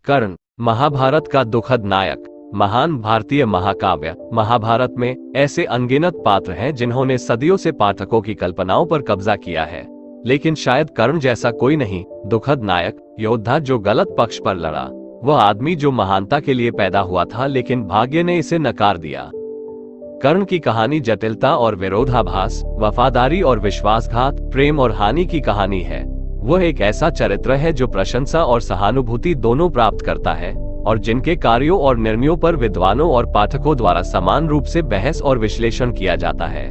कर्ण, महाभारत का दुखद नायक। महान भारतीय महाकाव्य महाभारत में ऐसे अनगिनत पात्र हैं जिन्होंने सदियों से पाठकों की कल्पनाओं पर कब्जा किया है, लेकिन शायद कर्ण जैसा कोई नहीं। दुखद नायक, योद्धा जो गलत पक्ष पर लड़ा, वह आदमी जो महानता के लिए पैदा हुआ था लेकिन भाग्य ने इसे नकार दिया। कर्ण की कहानी जटिलता और विरोधाभास, वफादारी और विश्वासघात, प्रेम और हानि की कहानी है। वह एक ऐसा चरित्र है जो प्रशंसा और सहानुभूति दोनों प्राप्त करता है और जिनके कार्यों और निर्णयों पर विद्वानों और पाठकों द्वारा समान रूप से बहस और विश्लेषण किया जाता है।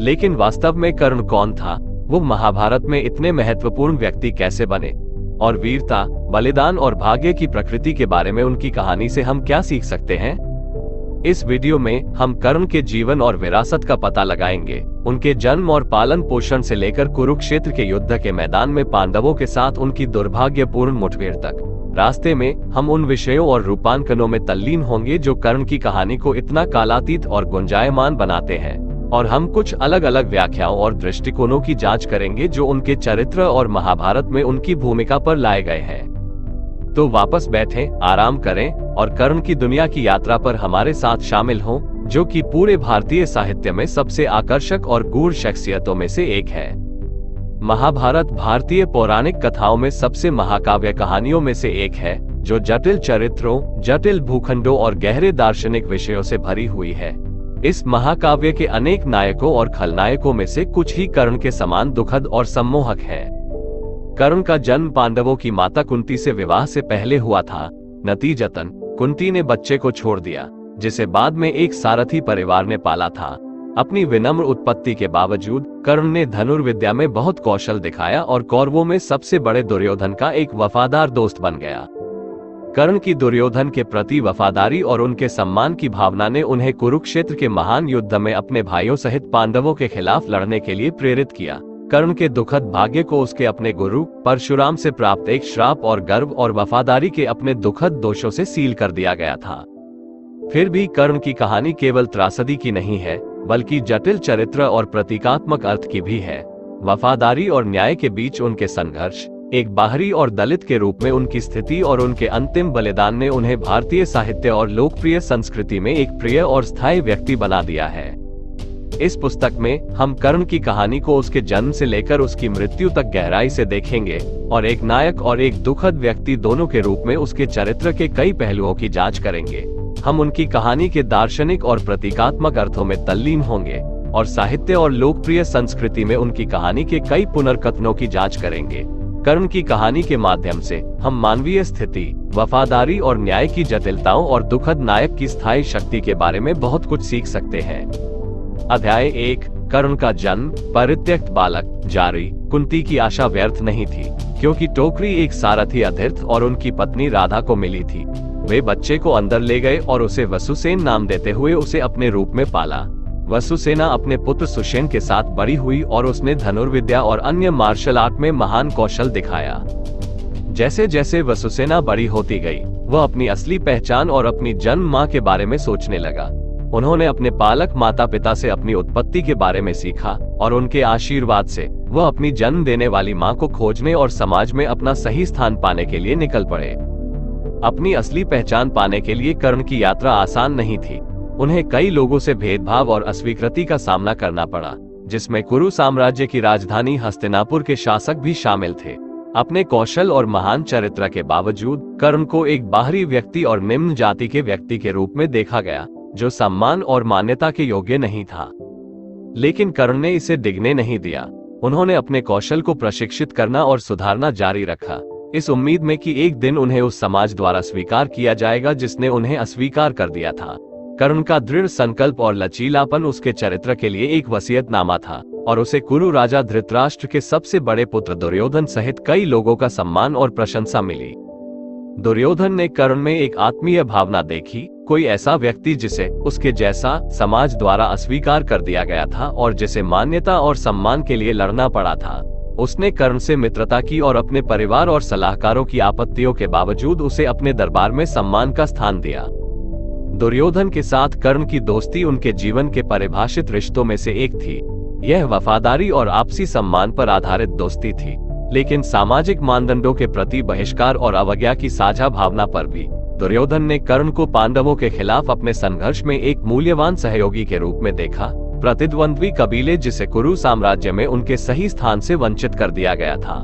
लेकिन वास्तव में कर्ण कौन था? वो महाभारत में इतने महत्वपूर्ण व्यक्ति कैसे बने? और वीरता, बलिदान और भाग्य की प्रकृति के बारे में उनकी कहानी से हम क्या सीख सकते हैं? इस वीडियो में हम कर्ण के जीवन और विरासत का पता लगाएंगे, उनके जन्म और पालन पोषण से लेकर कुरुक्षेत्र के युद्ध के मैदान में पांडवों के साथ उनकी दुर्भाग्यपूर्ण मुठभेड़ तक। रास्ते में हम उन विषयों और रूपांकनों में तल्लीन होंगे जो कर्ण की कहानी को इतना कालातीत और गुंजायमान बनाते हैं, और हम कुछ अलग अलग व्याख्याओं और दृष्टिकोणों की जांच करेंगे जो उनके चरित्र और महाभारत में उनकी भूमिका पर लाए गए हैं। तो वापस बैठें, आराम करें और कर्ण की दुनिया की यात्रा पर हमारे साथ शामिल हों, जो कि पूरे भारतीय साहित्य में सबसे आकर्षक और गूढ़ शख्सियतों में से एक है। महाभारत भारतीय पौराणिक कथाओं में सबसे महाकाव्य कहानियों में से एक है, जो जटिल चरित्रों, जटिल भूखंडों और गहरे दार्शनिक विषयों से भरी हुई है। इस महाकाव्य के अनेक नायकों और खलनायकों में से कुछ ही कर्ण के समान दुखद और सम्मोहक हैं। कर्ण का जन्म पांडवों की माता कुंती से विवाह से पहले हुआ था। नतीजतन कुंती ने बच्चे को छोड़ दिया, जिसे बाद में एक सारथी परिवार ने पाला था। अपनी विनम्र उत्पत्ति के बावजूद कर्ण ने धनुर्विद्या में बहुत कौशल दिखाया और कौरवों में सबसे बड़े दुर्योधन का एक वफादार दोस्त बन गया। कर्ण की दुर्योधन के प्रति वफादारी और उनके सम्मान की भावना ने उन्हें कुरुक्षेत्र के महान युद्ध में अपने भाइयों सहित पांडवों के खिलाफ लड़ने के लिए प्रेरित किया। कर्ण के दुखद भाग्य को उसके अपने गुरु परशुराम से प्राप्त एक श्राप और गर्व और वफादारी के अपने दुखद दोषों से सील कर दिया गया था। फिर भी कर्ण की कहानी केवल त्रासदी की नहीं है, बल्कि जटिल चरित्र और प्रतीकात्मक अर्थ की भी है। वफादारी और न्याय के बीच उनके संघर्ष, एक बाहरी और दलित के रूप में उनकी स्थिति और उनके अंतिम बलिदान ने उन्हें भारतीय साहित्य और लोकप्रिय संस्कृति में एक प्रिय और स्थायी व्यक्ति बना दिया है। इस पुस्तक में हम कर्ण की कहानी को उसके जन्म से लेकर उसकी मृत्यु तक गहराई से देखेंगे और एक नायक और एक दुखद व्यक्ति दोनों के रूप में उसके चरित्र के कई पहलुओं की जांच करेंगे। हम उनकी कहानी के दार्शनिक और प्रतीकात्मक अर्थों में तल्लीन होंगे और साहित्य और लोकप्रिय संस्कृति में उनकी कहानी के कई पुनर्कथनों की जांच करेंगे। कर्ण की कहानी के माध्यम से हम मानवीय स्थिति, वफादारी और न्याय की जटिलताओं और दुखद नायक की स्थायी शक्ति के बारे में बहुत कुछ सीख सकते हैं। अध्याय 1, कर्ण का जन्म। परित्यक्त बालक जारी। कुंती की आशा व्यर्थ नहीं थी, क्योंकि टोकरी एक सारथी अधीर्थ और उनकी पत्नी राधा को मिली थी। वे बच्चे को अंदर ले गए और उसे वसुसेन नाम देते हुए उसे अपने रूप में पाला। वसुसेना अपने पुत्र सुषेण के साथ बड़ी हुई और उसने धनुर्विद्या और अन्य मार्शल आर्ट में महान कौशल दिखाया। जैसे जैसे वसुसेना बड़ी होती गई, वह अपनी असली पहचान और अपनी जन्म मां के बारे में सोचने लगा। उन्होंने अपने पालक माता पिता से अपनी उत्पत्ति के बारे में सीखा और उनके आशीर्वाद से वह अपनी जन्म देने वाली मां को खोजने और समाज में अपना सही स्थान पाने के लिए निकल पड़े। अपनी असली पहचान पाने के लिए कर्ण की यात्रा आसान नहीं थी। उन्हें कई लोगों से भेदभाव और अस्वीकृति का सामना करना पड़ा, जिसमें कुरु साम्राज्य की राजधानी हस्तिनापुर के शासक भी शामिल थे। अपने कौशल और महान चरित्र के बावजूद कर्ण को एक बाहरी व्यक्ति और निम्न जाति के व्यक्ति के रूप में देखा गया, जो सम्मान और मान्यता के योग्य नहीं था। लेकिन कर्ण ने इसे डिगने नहीं दिया। उन्होंने अपने कौशल को प्रशिक्षित करना और सुधारना जारी रखा, इस उम्मीद में कि एक दिन उन्हें उस समाज द्वारा स्वीकार किया जाएगा जिसने उन्हें अस्वीकार कर दिया था। कर्ण का दृढ़ संकल्प और लचीलापन उसके चरित्र के लिए एक वसीयतनामा था, और उसे कुरु राजा धृतराष्ट्र के सबसे बड़े पुत्र दुर्योधन सहित कई लोगों का सम्मान और प्रशंसा मिली। दुर्योधन ने कर्ण में एक आत्मीय भावना देखी, कोई ऐसा व्यक्ति जिसे उसके जैसा समाज द्वारा अस्वीकार कर दिया गया था और जिसे मान्यता और सम्मान के लिए लड़ना पड़ा था। उसने कर्ण से मित्रता की और अपने परिवार और सलाहकारों की आपत्तियों के बावजूद उसे अपने दरबार में सम्मान का स्थान दिया। दुर्योधन के साथ कर्ण की दोस्ती उनके जीवन के परिभाषित रिश्तों में से एक थी। यह वफादारी और आपसी सम्मान पर आधारित दोस्ती थी। लेकिन सामाजिक मानदंडों के प्रति बहिष्कार और अवज्ञा की साझा भावना पर भी दुर्योधन ने कर्ण को पांडवों के खिलाफ अपने संघर्ष में एक मूल्यवान सहयोगी के रूप में देखा। प्रतिद्वंद्वी कबीले जिसे कुरु साम्राज्य में उनके सही स्थान से वंचित कर दिया गया था।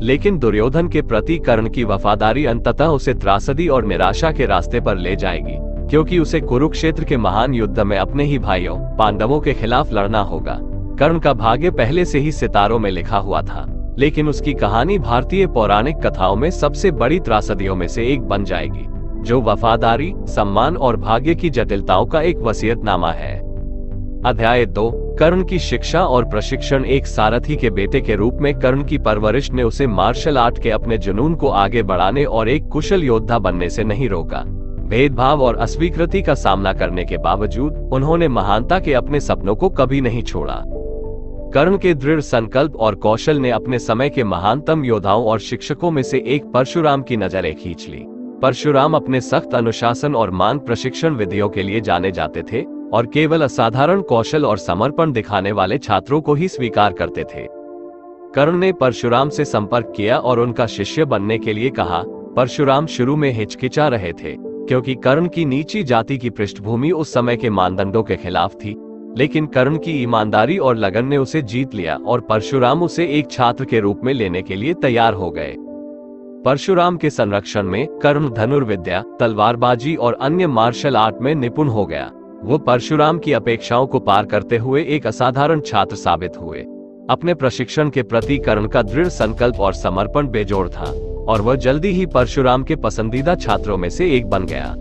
लेकिन दुर्योधन के प्रति कर्ण की वफादारी अंततः उसे त्रासदी और निराशा के रास्ते पर ले जाएगी, क्योंकि उसे कुरुक्षेत्र के महान युद्ध में अपने ही भाइयों पांडवों के खिलाफ लड़ना होगा। कर्ण का भाग्य पहले से ही सितारों में लिखा हुआ था, लेकिन उसकी कहानी भारतीय पौराणिक कथाओं में सबसे बड़ी त्रासदियों में से एक बन जाएगी, जो वफादारी, सम्मान और भाग्य की जटिलताओं का एक वसीयतनामा है। अध्याय 2, कर्ण की शिक्षा और प्रशिक्षण। एक सारथी के बेटे के रूप में कर्ण की परवरिश ने उसे मार्शल आर्ट के अपने जुनून को आगे बढ़ाने और एक कुशल योद्धा बनने से नहीं रोका। भेदभाव और अस्वीकृति का सामना करने के बावजूद उन्होंने महानता के अपने सपनों को कभी नहीं छोड़ा। कर्ण के दृढ़ संकल्प और कौशल ने अपने समय के महानतम योद्धाओं और शिक्षकों में से एक परशुराम की नजरें खींच ली। परशुराम अपने सख्त अनुशासन और मान प्रशिक्षण विधियों के लिए जाने जाते थे और केवल असाधारण कौशल और समर्पण दिखाने वाले छात्रों को ही स्वीकार करते थे। कर्ण ने परशुराम से संपर्क किया और उनका शिष्य बनने के लिए कहा। परशुराम शुरू में हिचकिचा रहे थे, क्योंकि कर्ण की नीची जाति की पृष्ठभूमि उस समय के मानदंडों के खिलाफ थी, लेकिन कर्ण की ईमानदारी और लगन ने उसे जीत लिया और परशुराम उसे एक छात्र के रूप में लेने के लिए तैयार हो गए। परशुराम के संरक्षण में कर्ण धनुर्विद्या, तलवारबाजी और अन्य मार्शल आर्ट में निपुण हो गया। वो परशुराम की अपेक्षाओं को पार करते हुए एक असाधारण छात्र साबित हुए। अपने प्रशिक्षण के प्रति कर्ण का दृढ़ संकल्प और समर्पण बेजोड़ था और वह जल्दी ही परशुराम के पसंदीदा छात्रों में से एक बन गया।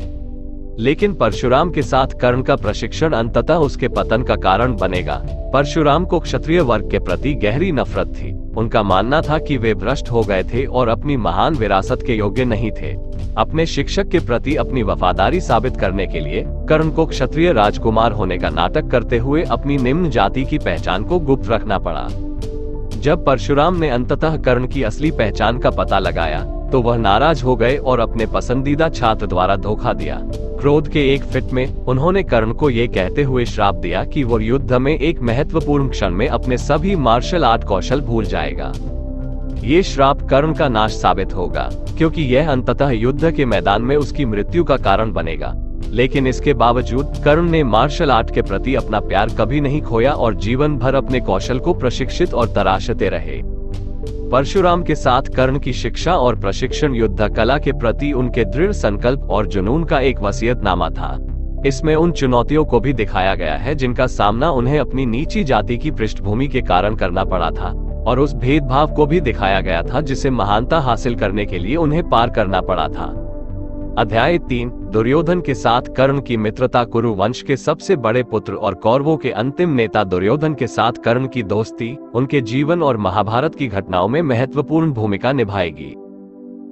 लेकिन परशुराम के साथ कर्ण का प्रशिक्षण अंततः उसके पतन का कारण बनेगा। परशुराम को क्षत्रिय वर्ग के प्रति गहरी नफरत थी। उनका मानना था कि वे भ्रष्ट हो गए थे और अपनी महान विरासत के योग्य नहीं थे। अपने शिक्षक के प्रति अपनी वफादारी साबित करने के लिए कर्ण को क्षत्रिय राजकुमार होने का नाटक करते हुए अपनी निम्न जाति की पहचान को गुप्त रखना पड़ा। जब परशुराम ने अंततः कर्ण की असली पहचान का पता लगाया तो वह नाराज हो गए और अपने पसंदीदा छात्र द्वारा धोखा दिया। क्रोध के एक फिट में उन्होंने कर्ण को ये कहते हुए श्राप दिया कि वो युद्ध में एक महत्वपूर्ण क्षण में अपने सभी मार्शल आर्ट कौशल भूल जाएगा। ये श्राप कर्ण का नाश साबित होगा, क्योंकि यह अंततः युद्ध के मैदान में उसकी मृत्यु का कारण बनेगा। लेकिन इसके बावजूद कर्ण ने मार्शल आर्ट के प्रति अपना प्यार कभी नहीं खोया और जीवन भर अपने कौशल को प्रशिक्षित और तराशते रहे। परशुराम के साथ कर्ण की शिक्षा और प्रशिक्षण युद्ध कला के प्रति उनके दृढ़ संकल्प और जुनून का एक वसीयतनामा था। इसमें उन चुनौतियों को भी दिखाया गया है जिनका सामना उन्हें अपनी नीची जाति की पृष्ठभूमि के कारण करना पड़ा था, और उस भेदभाव को भी दिखाया गया था जिसे महानता हासिल करने के लिए उन्हें पार करना पड़ा था। अध्याय 3, दुर्योधन के साथ कर्ण की मित्रता। कुरु वंश के सबसे बड़े पुत्र और कौरवों के अंतिम नेता दुर्योधन के साथ कर्ण की दोस्ती उनके जीवन और महाभारत की घटनाओं में महत्वपूर्ण भूमिका निभाएगी।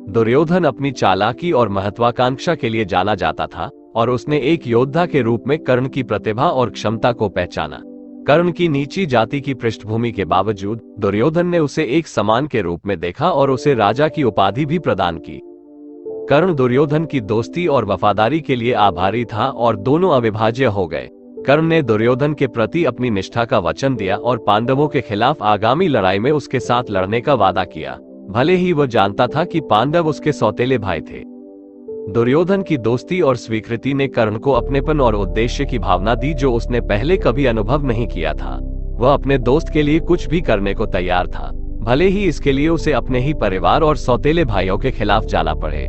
दुर्योधन अपनी चालाकी और महत्वाकांक्षा के लिए जाना जाता था और उसने एक योद्धा के रूप में कर्ण की प्रतिभा और क्षमता को पहचाना। कर्ण की नीची जाति की पृष्ठभूमि के बावजूद दुर्योधन ने उसे एक समान के रूप में देखा और उसे राजा की उपाधि भी प्रदान की। कर्ण दुर्योधन की दोस्ती और वफादारी के लिए आभारी था और दोनों अविभाज्य हो गए। कर्ण ने दुर्योधन के प्रति अपनी निष्ठा का वचन दिया और पांडवों के खिलाफ आगामी लड़ाई में उसके साथ लड़ने का वादा किया, भले ही वह जानता था कि पांडव उसके सौतेले भाई थे। दुर्योधन की दोस्ती और स्वीकृति ने कर्ण को अपनेपन और उद्देश्य की भावना दी जो उसने पहले कभी अनुभव नहीं किया था। वह अपने दोस्त के लिए कुछ भी करने को तैयार था, भले ही इसके लिए उसे अपने ही परिवार और सौतेले भाइयों के खिलाफ जाना पड़े।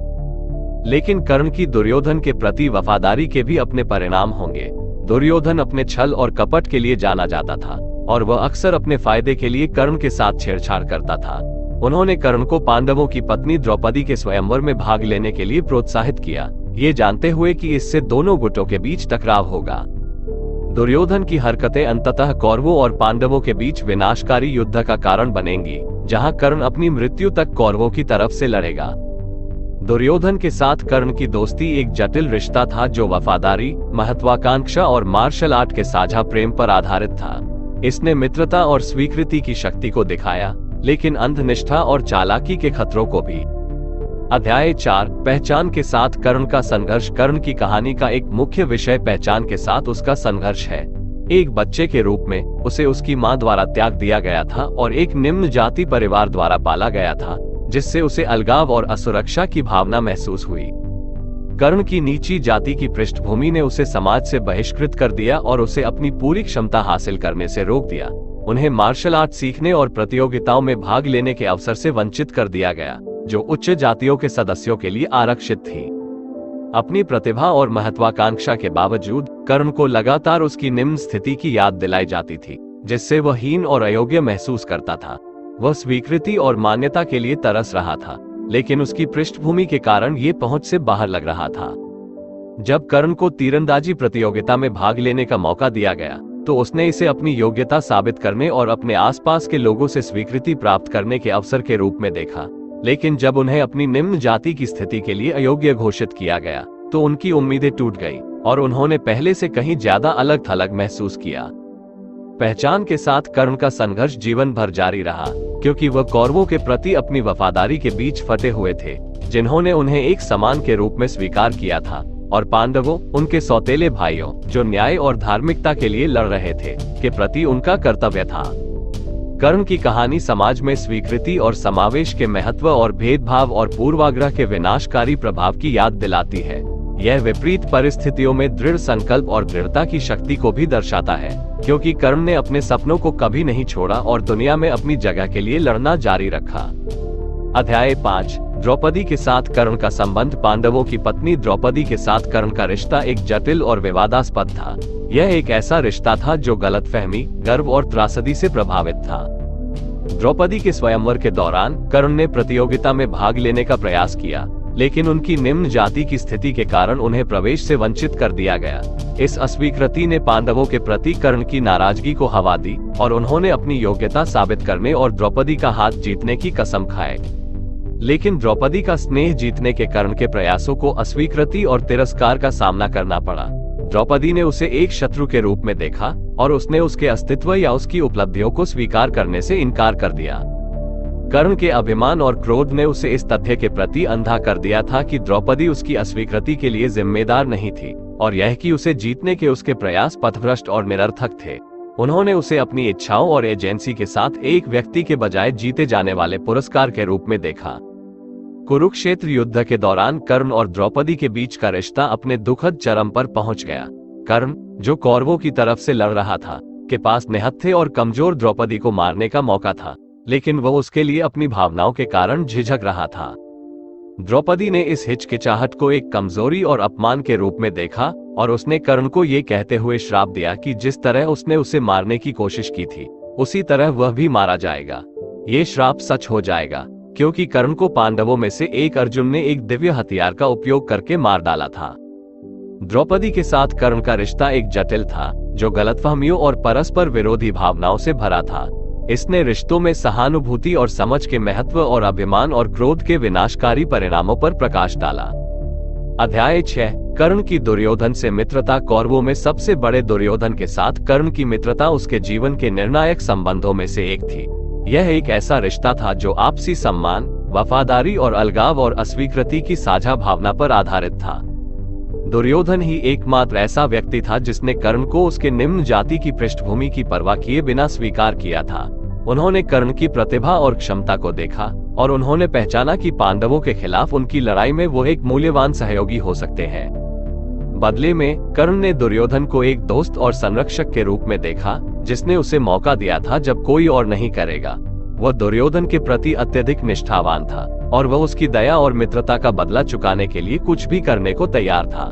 लेकिन कर्ण की दुर्योधन के प्रति वफादारी के भी अपने परिणाम होंगे। दुर्योधन अपने छल और कपट के लिए जाना जाता था और वह अक्सर अपने फायदे के लिए कर्ण के साथ छेड़छाड़ करता था। उन्होंने कर्ण को पांडवों की पत्नी द्रौपदी के स्वयंवर में भाग लेने के लिए प्रोत्साहित किया, ये जानते हुए कि इससे दोनों गुटों के बीच टकराव होगा। दुर्योधन की हरकतें अंततः कौरवों और पांडवों के बीच विनाशकारी युद्ध का कारण बनेंगी, जहां कर्ण अपनी मृत्यु तक कौरवों की तरफ से लड़ेगा। दुर्योधन के साथ कर्ण की दोस्ती एक जटिल रिश्ता था जो वफादारी, महत्वाकांक्षा और मार्शल आर्ट के साझा प्रेम पर आधारित था। इसने मित्रता और स्वीकृति की शक्ति को दिखाया, लेकिन अंधनिष्ठा और चालाकी के खतरों को भी। अध्याय 4, पहचान के साथ कर्ण का संघर्ष। कर्ण की कहानी का एक मुख्य विषय पहचान के साथ उसका संघर्ष है। एक बच्चे के रूप में उसे उसकी मां द्वारा त्याग दिया गया था और एक निम्न जाति परिवार द्वारा पाला गया था, जिससे उसे अलगाव और असुरक्षा की भावना महसूस हुई। कर्ण की नीची जाति की पृष्ठभूमि ने उसे समाज से बहिष्कृत कर दिया और उसे अपनी पूरी क्षमता हासिल करने से रोक दिया। उन्हें मार्शल आर्ट सीखने और प्रतियोगिताओं में भाग लेने के अवसर से वंचित कर दिया गया, जो उच्च जातियों के सदस्यों के लिए आरक्षित थी। अपनी प्रतिभा और महत्वाकांक्षा के बावजूद कर्ण को लगातार उसकी निम्न स्थिति की याद दिलाई जाती थी, जिससे वह हीन और अयोग्य महसूस करता था। वह स्वीकृति और मान्यता के लिए तरस रहा था, लेकिन उसकी पृष्ठभूमि के कारण ये पहुंच से बाहर लग रहा था। जब कर्ण को तीरंदाजी प्रतियोगिता में भाग लेने का मौका दिया गया, तो उसने इसे अपनी योग्यता साबित करने और अपने आसपास के लोगों से स्वीकृति प्राप्त करने के अवसर के रूप में देखा। लेकिन जब उन्हें अपनी निम्न जाति की स्थिति के लिए अयोग्य घोषित किया गया, तो उनकी उम्मीदें टूट गई और उन्होंने पहले से कहीं ज्यादा अलग थलग महसूस किया। पहचान के साथ कर्ण का संघर्ष जीवन भर जारी रहा, क्योंकि वह कौरवों के प्रति अपनी वफादारी के बीच फटे हुए थे, जिन्होंने उन्हें एक समान के रूप में स्वीकार किया था, और पांडवों, उनके सौतेले भाइयों, जो न्याय और धार्मिकता के लिए लड़ रहे थे, के प्रति उनका कर्तव्य था। कर्ण की कहानी समाज में स्वीकृति और समावेश के महत्व और भेदभाव और पूर्वाग्रह के विनाशकारी प्रभाव की याद दिलाती है। यह विपरीत परिस्थितियों में दृढ़ संकल्प और दृढ़ता की शक्ति को भी दर्शाता है, क्योंकि कर्ण ने अपने सपनों को कभी नहीं छोड़ा और दुनिया में अपनी जगह के लिए लड़ना जारी रखा। अध्याय 5, द्रौपदी के साथ कर्ण का संबंध। पांडवों की पत्नी द्रौपदी के साथ कर्ण का रिश्ता एक जटिल और विवादास्पद था। यह एक ऐसा रिश्ता था जो गलतफहमी, गर्व और त्रासदी से प्रभावित था। द्रौपदी के स्वयंवर के दौरान कर्ण ने प्रतियोगिता में भाग लेने का प्रयास किया, लेकिन उनकी निम्न जाति की स्थिति के कारण उन्हें प्रवेश से वंचित कर दिया गया। इस अस्वीकृति ने पांडवों के प्रति कर्ण की नाराजगी को हवा दी और उन्होंने अपनी योग्यता साबित करने और द्रौपदी का हाथ जीतने की कसम खाए। लेकिन द्रौपदी का स्नेह जीतने के कर्ण के प्रयासों को अस्वीकृति और तिरस्कार का सामना करना पड़ा। द्रौपदी ने उसे एक शत्रु के रूप में देखा और उसने उसके अस्तित्व या उसकी उपलब्धियों को स्वीकार करने से इनकार कर दिया। कर्ण के अभिमान और क्रोध ने उसे इस तथ्य के प्रति अंधा कर दिया था कि द्रौपदी उसकी अस्वीकृति के लिए जिम्मेदार नहीं थी, और यह कि उसे जीतने के उसके प्रयास पथभ्रष्ट और निरर्थक थे। उन्होंने उसे अपनी इच्छाओं और एजेंसी के साथ एक व्यक्ति के बजाय जीते जाने वाले पुरस्कार के रूप में देखा। कुरुक्षेत्र युद्ध के दौरान कर्ण और द्रौपदी के बीच का रिश्ता अपने दुखद चरम पर पहुंच गया। कर्ण, जो कौरवों की तरफ से लड़ रहा था, के पास निहत्थे और कमजोर द्रौपदी को मारने का मौका था, लेकिन वह उसके लिए अपनी भावनाओं के कारण झिझक रहा था। द्रौपदी ने इस हिचकिचाहट को एक कमजोरी और अपमान के रूप में देखा और उसने कर्ण को ये कहते हुए श्राप दिया कि जिस तरह उसने उसे मारने की कोशिश की थी, उसी तरह वह भी मारा जाएगा। ये श्राप सच हो जाएगा, क्योंकि कर्ण को पांडवों में से एक अर्जुन ने एक दिव्य हथियार का उपयोग करके मार डाला था। द्रौपदी के साथ कर्ण का रिश्ता एक जटिल था, जो गलतफहमियों और परस्पर विरोधी भावनाओं से भरा था। इसने रिश्तों में सहानुभूति और समझ के महत्व और अभिमान और क्रोध के विनाशकारी परिणामों पर प्रकाश डाला। अध्याय 6, कर्ण की दुर्योधन से मित्रता। कौरवों में सबसे बड़े दुर्योधन के साथ कर्ण की मित्रता उसके जीवन के निर्णायक संबंधों में से एक थी। यह एक ऐसा रिश्ता था जो आपसी सम्मान, वफादारी और अलगाव और अस्वीकृति की साझा भावना पर आधारित था। दुर्योधन ही एकमात्र ऐसा व्यक्ति था जिसने कर्ण को उसके निम्न जाति की पृष्ठभूमि की परवाह किए बिना स्वीकार किया था। उन्होंने कर्ण की प्रतिभा और क्षमता को देखा और उन्होंने पहचाना कि पांडवों के खिलाफ उनकी लड़ाई में वो एक मूल्यवान सहयोगी हो सकते हैं। बदले में कर्ण ने दुर्योधन को एक दोस्त और संरक्षक के रूप में देखा, जिसने उसे मौका दिया था जब कोई और नहीं करेगा। वह दुर्योधन के प्रति अत्यधिक निष्ठावान था और वह उसकी दया और मित्रता का बदला चुकाने के लिए कुछ भी करने को तैयार था।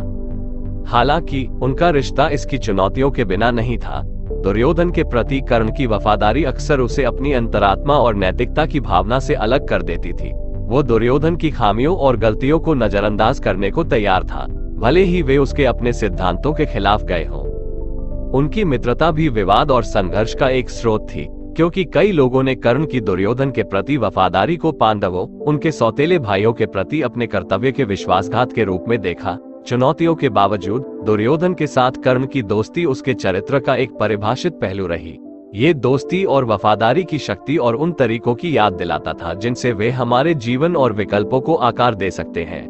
हालांकि उनका रिश्ता इसकी चुनौतियों के बिना नहीं था। दुर्योधन के प्रति कर्ण की वफादारी अक्सर उसे अपनी अंतरात्मा और नैतिकता की भावना से अलग कर देती थी। वो दुर्योधन की खामियों और गलतियों को नजरअंदाज करने को तैयार था, भले ही वे उसके अपने सिद्धांतों के खिलाफ गए हों। उनकी मित्रता भी विवाद और संघर्ष का एक स्रोत थी, क्योंकि कई लोगों ने कर्ण की दुर्योधन के प्रति वफादारी को पांडवों, उनके सौतेले भाइयों के प्रति अपने कर्तव्य के विश्वासघात के रूप में देखा। चुनौतियों के बावजूद दुर्योधन के साथ कर्ण की दोस्ती उसके चरित्र का एक परिभाषित पहलू रही। ये दोस्ती और वफादारी की शक्ति और उन तरीकों की याद दिलाता था जिनसे वे हमारे जीवन और विकल्पों को आकार दे सकते हैं।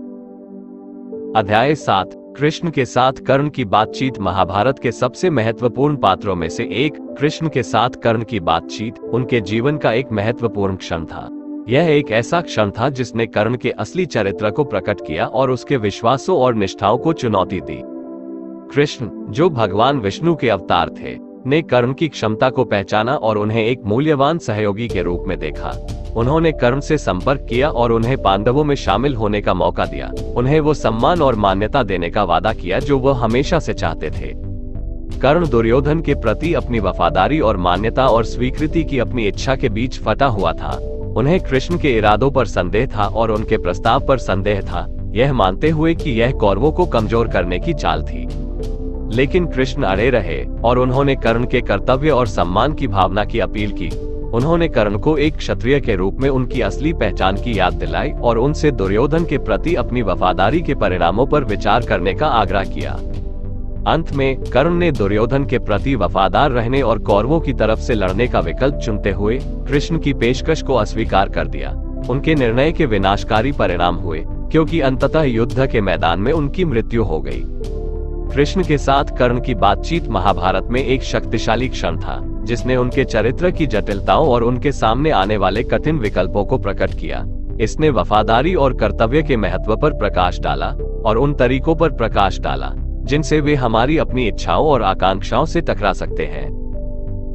अध्याय 7 कृष्ण के साथ कर्ण की बातचीत। महाभारत के सबसे महत्वपूर्ण पात्रों में से एक कृष्ण के साथ कर्ण की बातचीत उनके जीवन का एक महत्वपूर्ण क्षण था। यह एक ऐसा क्षण था जिसने कर्ण के असली चरित्र को प्रकट किया और उसके विश्वासों और निष्ठाओं को चुनौती दी। कृष्ण, जो भगवान विष्णु के अवतार थे, ने कर्ण की क्षमता को पहचाना और उन्हें एक मूल्यवान सहयोगी के रूप में देखा। उन्होंने कर्ण से संपर्क किया और उन्हें पांडवों में शामिल होने का मौका दिया। उन्हें वो सम्मान और मान्यता देने का वादा किया जो वह हमेशा से चाहते थे। कर्ण दुर्योधन के प्रति अपनी वफादारी और मान्यता और स्वीकृति की अपनी इच्छा के बीच फटा हुआ था। उन्हें कृष्ण के इरादों पर संदेह था और उनके प्रस्ताव पर संदेह था, यह मानते हुए कि यह कौरवों को कमजोर करने की चाल थी। लेकिन कृष्ण अड़े रहे और उन्होंने कर्ण के कर्तव्य और सम्मान की भावना की अपील की। उन्होंने कर्ण को एक क्षत्रिय के रूप में उनकी असली पहचान की याद दिलाई और उनसे दुर्योधन के प्रति अपनी वफादारी के परिणामों पर विचार करने का आग्रह किया। अंत में कर्ण ने दुर्योधन के प्रति वफादार रहने और कौरवों की तरफ से लड़ने का विकल्प चुनते हुए कृष्ण की पेशकश को अस्वीकार कर दिया। उनके निर्णय के विनाशकारी परिणाम हुए, क्योंकि अंततः युद्ध के मैदान में उनकी मृत्यु हो गई। कृष्ण के साथ कर्ण की बातचीत महाभारत में एक शक्तिशाली क्षण था, जिसने उनके चरित्र की जटिलताओं और उनके सामने आने वाले कठिन विकल्पों को प्रकट किया। इसने वफादारी और कर्तव्य के महत्व पर प्रकाश डाला और उन तरीकों पर प्रकाश डाला जिनसे वे हमारी अपनी इच्छाओं और आकांक्षाओं से टकरा सकते हैं।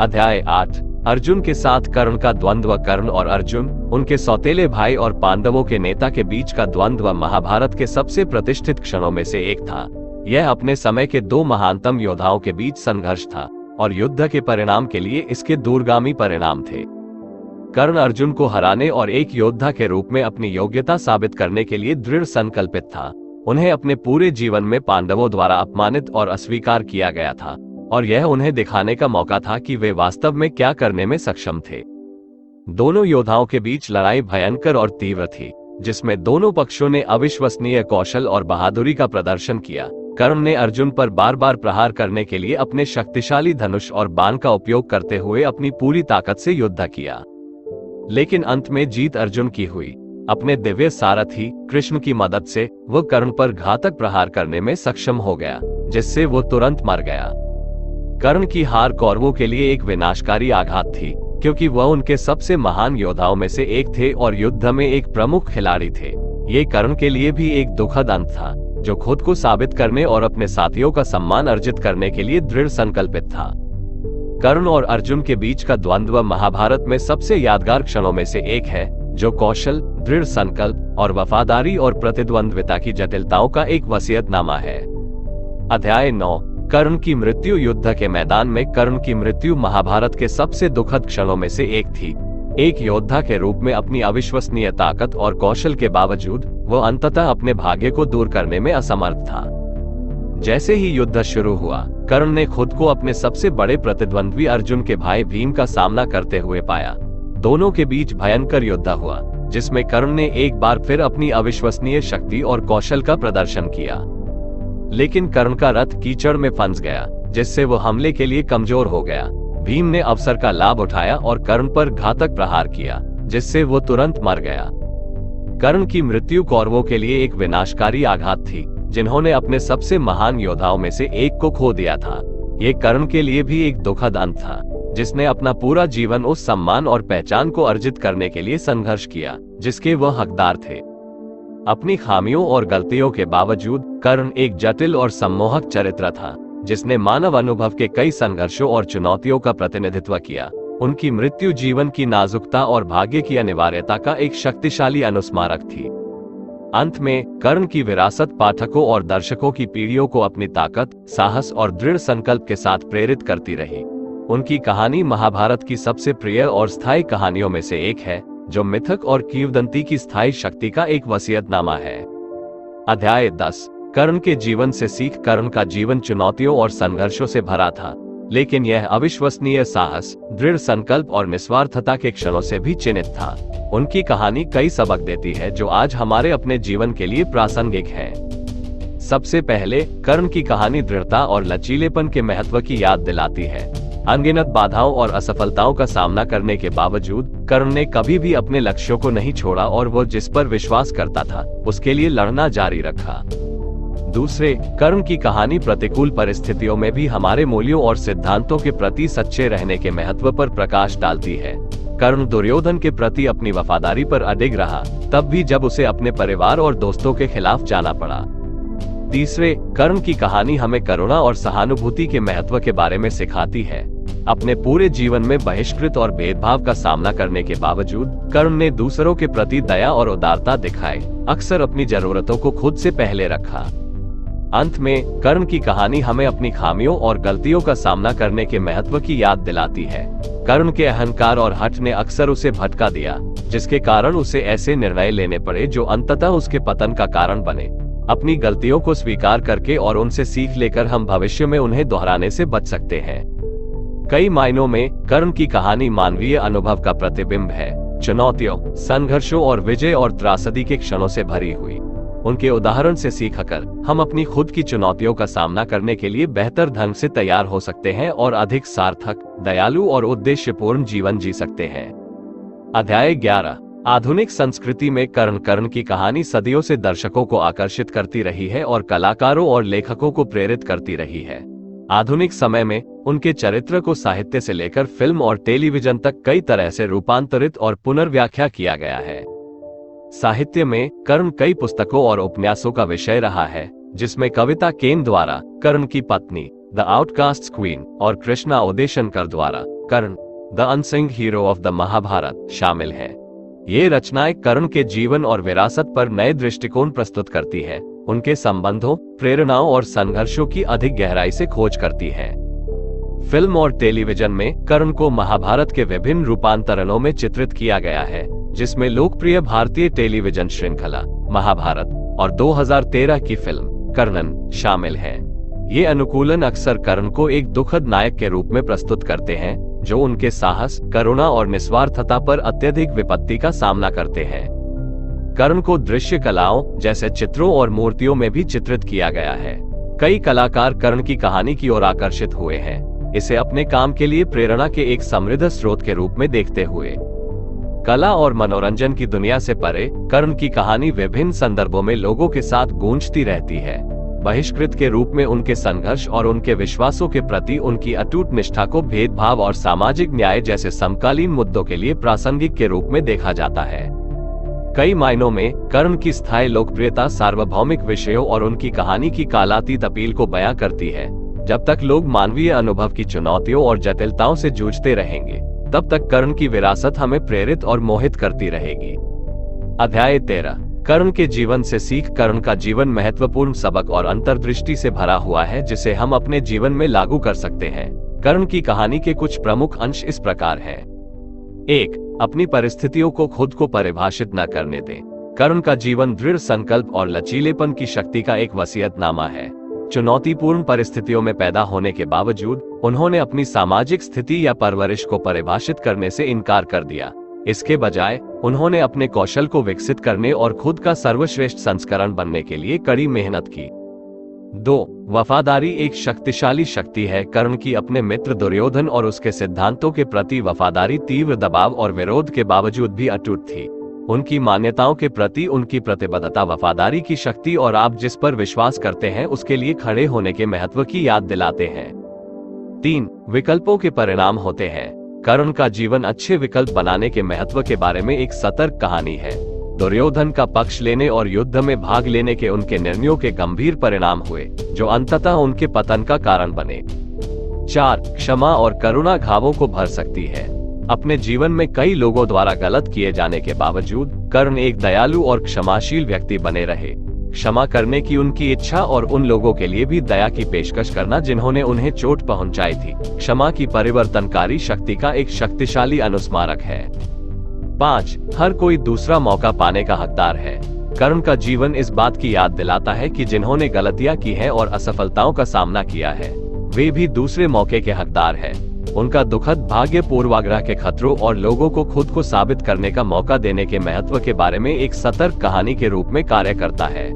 अध्याय 8 अर्जुन के साथ कर्ण का द्वंद्व। कर्ण और अर्जुन, उनके सौतेले भाई और पांडवों के नेता के बीच का द्वंद्व महाभारत के सबसे प्रतिष्ठित क्षणों में से एक था। यह अपने समय के दो महानतम योद्धाओं के बीच संघर्ष था और युद्ध के परिणाम के लिए इसके दूरगामी परिणाम थे। कर्ण अर्जुन को हराने और एक योद्धा के रूप में अपनी योग्यता साबित करने के लिए दृढ़ संकल्पित था। उन्हें अपने पूरे जीवन में पांडवों द्वारा अपमानित और अस्वीकार किया गया था और यह उन्हें दिखाने का मौका था कि वे वास्तव में क्या करने में सक्षम थे। दोनों योद्धाओं के बीच लड़ाई भयंकर और तीव्र थी, जिसमें दोनों पक्षों ने अविश्वसनीय कौशल और बहादुरी का प्रदर्शन किया। कर्ण ने अर्जुन पर बार बार प्रहार करने के लिए अपने शक्तिशाली धनुष और बाण का उपयोग करते हुए अपनी पूरी ताकत से युद्ध किया, लेकिन अंत में जीत अर्जुन की हुई। अपने दिव्य सारथी कृष्ण की मदद से वह कर्ण पर घातक प्रहार करने में सक्षम हो गया, जिससे वो तुरंत मर गया। कर्ण की हार कौरवों के लिए एक विनाशकारी आघात थी, क्योंकि वह उनके सबसे महान योद्धाओं में से एक थे और युद्ध में एक प्रमुख खिलाड़ी थे। ये कर्ण के लिए भी एक दुखद अंत था, जो खुद को साबित करने और अपने साथियों का सम्मान अर्जित करने के लिए दृढ़ संकल्पित था। कर्ण और अर्जुन के बीच का द्वंद्व महाभारत में सबसे यादगार क्षणों में से एक है, जो कौशल, दृढ़ संकल्प और वफादारी और प्रतिद्वंद्विता की जटिलताओं का एक वसीयतनामा है। अध्याय 9 कर्ण की मृत्यु। युद्ध के मैदान में कर्ण की मृत्यु महाभारत के सबसे दुखद क्षणों में से एक थी। एक योद्धा के रूप में अपनी अविश्वसनीय ताकत और कौशल के बावजूद वो अंततः अपने भाग्य को दूर करने में असमर्थ था। जैसे ही युद्ध शुरू हुआ, कर्ण ने खुद को अपने सबसे बड़े प्रतिद्वंद्वी अर्जुन के भाई भीम का सामना करते हुए पाया। दोनों के बीच भयंकर युद्ध हुआ, जिसमें कर्ण ने एक बार फिर अपनी अविश्वसनीय शक्ति और कौशल का प्रदर्शन किया। लेकिन कर्ण का रथ कीचड़ में फंस गया, जिससे वो हमले के लिए कमजोर हो गया। भीम ने अवसर का लाभ उठाया और कर्ण पर घातक प्रहार किया, जिससे वो तुरंत मर गया। कर्ण की मृत्यु कौरवों के लिए एक विनाशकारी आघात थी, जिन्होंने अपने सबसे महान योद्धाओं में से एक को खो दिया था। ये कर्ण के लिए भी एक दुखद अंत था, जिसने अपना पूरा जीवन उस सम्मान और पहचान को अर्जित करने के लिए संघर्ष किया जिसके वह हकदार थे। अपनी खामियों और गलतियों के बावजूद कर्ण एक जटिल और सम्मोहक चरित्र था, जिसने मानव अनुभव के कई संघर्षों और चुनौतियों का प्रतिनिधित्व किया। उनकी मृत्यु जीवन की नाजुकता और भाग्य की अनिवार्यता का एक शक्तिशाली अनुस्मारक थी। अंत में कर्ण की विरासत पाठकों और दर्शकों की पीढ़ियों को अपनी ताकत, साहस और दृढ़ संकल्प के साथ प्रेरित करती रही। उनकी कहानी महाभारत की सबसे प्रिय और स्थायी कहानियों में से एक है, जो मिथक और किंवदंती की स्थायी शक्ति का एक वसीयतनामा है। अध्याय 10 कर्ण के जीवन से सीख। कर्ण का जीवन चुनौतियों और संघर्षों से भरा था, लेकिन यह अविश्वसनीय साहस, दृढ़ संकल्प और निस्वार्थता के क्षणों से भी चिन्हित था। उनकी कहानी कई सबक देती है जो आज हमारे अपने जीवन के लिए प्रासंगिक है। सबसे पहले, कर्ण की कहानी दृढ़ता और लचीलेपन के महत्व की याद दिलाती है। अनगिनत बाधाओं और असफलताओं का सामना करने के बावजूद कर्ण ने कभी भी अपने लक्ष्यों को नहीं छोड़ा और वो जिस पर विश्वास करता था उसके लिए लड़ना जारी रखा। दूसरे, कर्ण की कहानी प्रतिकूल परिस्थितियों में भी हमारे मूल्यों और सिद्धांतों के प्रति सच्चे रहने के महत्व पर प्रकाश डालती है। कर्ण दुर्योधन के प्रति अपनी वफादारी पर अडिग रहा, तब भी जब उसे अपने परिवार और दोस्तों के खिलाफ जाना पड़ा। तीसरे, कर्ण की कहानी हमें करुणा और सहानुभूति के महत्व के बारे में सिखाती है। अपने पूरे जीवन में बहिष्कृत और भेदभाव का सामना करने के बावजूद कर्ण ने दूसरों के प्रति दया और उदारता दिखाई, अक्सर अपनी जरूरतों को खुद से पहले रखा। अंत में, कर्ण की कहानी हमें अपनी खामियों और गलतियों का सामना करने के महत्व की याद दिलाती है। कर्ण के अहंकार और हठ ने अक्सर उसे भटका दिया, जिसके कारण उसे ऐसे निर्णय लेने पड़े जो अंततः उसके पतन का कारण बने। अपनी गलतियों को स्वीकार करके और उनसे सीख लेकर हम भविष्य में उन्हें दोहराने से बच सकते हैं। कई मायनों में कर्ण की कहानी मानवीय अनुभव का प्रतिबिंब है, चुनौतियों, संघर्षों और विजय और त्रासदी के क्षणों से भरी हुई। उनके उदाहरण से सीखकर हम अपनी खुद की चुनौतियों का सामना करने के लिए बेहतर ढंग से तैयार हो सकते हैं और अधिक सार्थक, दयालु और उद्देश्यपूर्ण जीवन जी सकते हैं। अध्याय 11। आधुनिक संस्कृति में कर्ण की कहानी सदियों से दर्शकों को आकर्षित करती रही है और कलाकारों और लेखकों को प्रेरित करती रही है। आधुनिक समय में उनके चरित्र को साहित्य से लेकर फिल्म और टेलीविजन तक कई तरह से रूपांतरित और पुनर्व्याख्या किया गया है। साहित्य में कर्ण कई पुस्तकों और उपन्यासों का विषय रहा है, जिसमें कविता केन द्वारा कर्ण की पत्नी द आउटकास्ट क्वीन और कृष्णा उदयशंकर द्वारा Karna the unsung hero of the Mahabharata शामिल हैं। ये रचनाएं कर्ण के जीवन और विरासत पर नए दृष्टिकोण प्रस्तुत करती है, उनके संबंधों, प्रेरणाओं और संघर्षों की अधिक गहराई से खोज करती हैं। फिल्म और टेलीविजन में कर्ण को महाभारत के विभिन्न रूपांतरणों में चित्रित किया गया है, जिसमें लोकप्रिय भारतीय टेलीविजन श्रृंखला महाभारत और 2013 की फिल्म कर्णन शामिल है। ये अनुकूलन अक्सर कर्ण को एक दुखद नायक के रूप में प्रस्तुत करते हैं, जो उनके साहस, करुणा और निस्वार्थता पर अत्यधिक विपत्ति का सामना करते हैं। कर्ण को दृश्य कलाओं जैसे चित्रों और मूर्तियों में भी चित्रित किया गया है। कई कलाकार कर्ण की कहानी की ओर आकर्षित हुए हैं, इसे अपने काम के लिए प्रेरणा के एक समृद्ध स्रोत के रूप में देखते हुए। कला और मनोरंजन की दुनिया से परे कर्ण की कहानी विभिन्न संदर्भों में लोगों के साथ गूंजती रहती है। बहिष्कृत के रूप में उनके संघर्ष और उनके विश्वासों के प्रति उनकी अटूट निष्ठा को भेदभाव और सामाजिक न्याय जैसे समकालीन मुद्दों के लिए प्रासंगिक के रूप में देखा जाता है। कई मायनों में कर्ण की स्थायी लोकप्रियता सार्वभौमिक विषयों और उनकी कहानी की कालातीत अपील को बयां करती है। जब तक लोग मानवीय अनुभव की चुनौतियों और जटिलताओं से जूझते रहेंगे, तब तक कर्ण की विरासत हमें प्रेरित और मोहित करती रहेगी। अध्याय 13। कर्ण के जीवन से सीख। कर्ण का जीवन महत्वपूर्ण सबक और अंतर्दृष्टि से भरा हुआ है, जिसे हम अपने जीवन में लागू कर सकते हैं। कर्ण की कहानी के कुछ प्रमुख अंश इस प्रकार हैं। 1. अपनी परिस्थितियों को खुद को परिभाषित न करने दें। कर्ण का जीवन दृढ़ संकल्प और लचीलेपन की शक्ति का एक वसीयतनामा है। चुनौतीपूर्ण परिस्थितियों में पैदा होने के बावजूद उन्होंने अपनी सामाजिक स्थिति या परवरिश को परिभाषित करने से इनकार कर दिया। इसके बजाय उन्होंने अपने कौशल को विकसित करने और खुद का सर्वश्रेष्ठ संस्करण बनने के लिए कड़ी मेहनत की। 2. वफादारी एक शक्तिशाली शक्ति है। कर्ण की अपने मित्र दुर्योधन और उसके सिद्धांतों के प्रति वफादारी तीव्र दबाव और विरोध के बावजूद भी अटूट थी। उनकी मान्यताओं के प्रति उनकी प्रतिबद्धता वफादारी की शक्ति और आप जिस पर विश्वास करते हैं उसके लिए खड़े होने के महत्व की याद दिलाते हैं। 3. विकल्पों के परिणाम होते हैं। कर्ण का जीवन अच्छे विकल्प बनाने के महत्व के बारे में एक सतर्क कहानी है। दुर्योधन का पक्ष लेने और युद्ध में भाग लेने के उनके निर्णयों के गंभीर परिणाम हुए, जो अंततः उनके पतन का कारण बने। 4. क्षमा और करुणा घावों को भर सकती है। अपने जीवन में कई लोगों द्वारा गलत किए जाने के बावजूद कर्ण एक दयालु और क्षमाशील व्यक्ति बने रहे। क्षमा करने की उनकी इच्छा और उन लोगों के लिए भी दया की पेशकश करना जिन्होंने उन्हें चोट पहुंचाई थी, क्षमा की परिवर्तनकारी शक्ति का एक शक्तिशाली अनुस्मारक है। 5. हर कोई दूसरा मौका पाने का हकदार है। कर्ण का जीवन इस बात की याद दिलाता है कि जिन्होंने गलतियां की हैं और असफलताओं का सामना किया है, वे भी दूसरे मौके के हकदार हैं। उनका दुखद भाग्य पूर्वाग्रह के खतरों और लोगों को खुद को साबित करने का मौका देने के महत्व के बारे में एक सतर्क कहानी के रूप में कार्य करता है।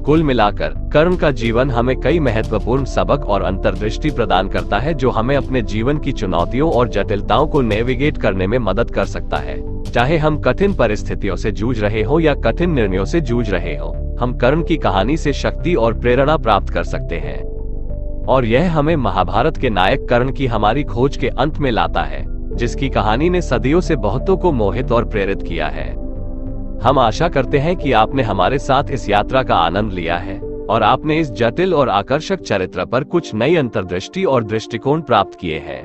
कुल मिलाकर कर्ण का जीवन हमें कई महत्वपूर्ण सबक और अंतर्दृष्टि प्रदान करता है, जो हमें अपने जीवन की चुनौतियों और जटिलताओं को नेविगेट करने में मदद कर सकता है। चाहे हम कठिन परिस्थितियों से जूझ रहे हो या कठिन निर्णयों से जूझ रहे हो, हम कर्ण की कहानी से शक्ति और प्रेरणा प्राप्त कर सकते हैं, और यह हमें महाभारत के नायक कर्ण की हमारी खोज के अंत में लाता है, जिसकी कहानी ने सदियों से बहुतों को मोहित और प्रेरित किया है। हम आशा करते हैं कि आपने हमारे साथ इस यात्रा का आनंद लिया है और आपने इस जटिल और आकर्षक चरित्र पर कुछ नई अंतर्दृष्टि और दृष्टिकोण प्राप्त किए हैं।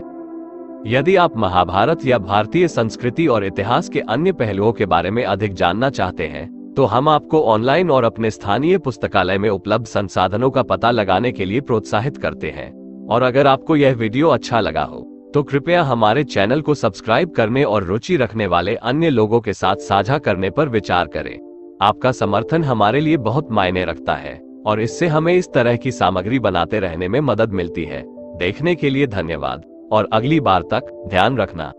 यदि आप महाभारत या भारतीय संस्कृति और इतिहास के अन्य पहलुओं के बारे में अधिक जानना चाहते हैं, तो हम आपको ऑनलाइन और अपने स्थानीय पुस्तकालय में उपलब्ध संसाधनों का पता लगाने के लिए प्रोत्साहित करते हैं। और अगर आपको यह वीडियो अच्छा लगा हो तो कृपया हमारे चैनल को सब्सक्राइब करने और रुचि रखने वाले अन्य लोगों के साथ साझा करने पर विचार करें। आपका समर्थन हमारे लिए बहुत मायने रखता है और इससे हमें इस तरह की सामग्री बनाते रहने में मदद मिलती है। देखने के लिए धन्यवाद और अगली बार तक ध्यान रखना।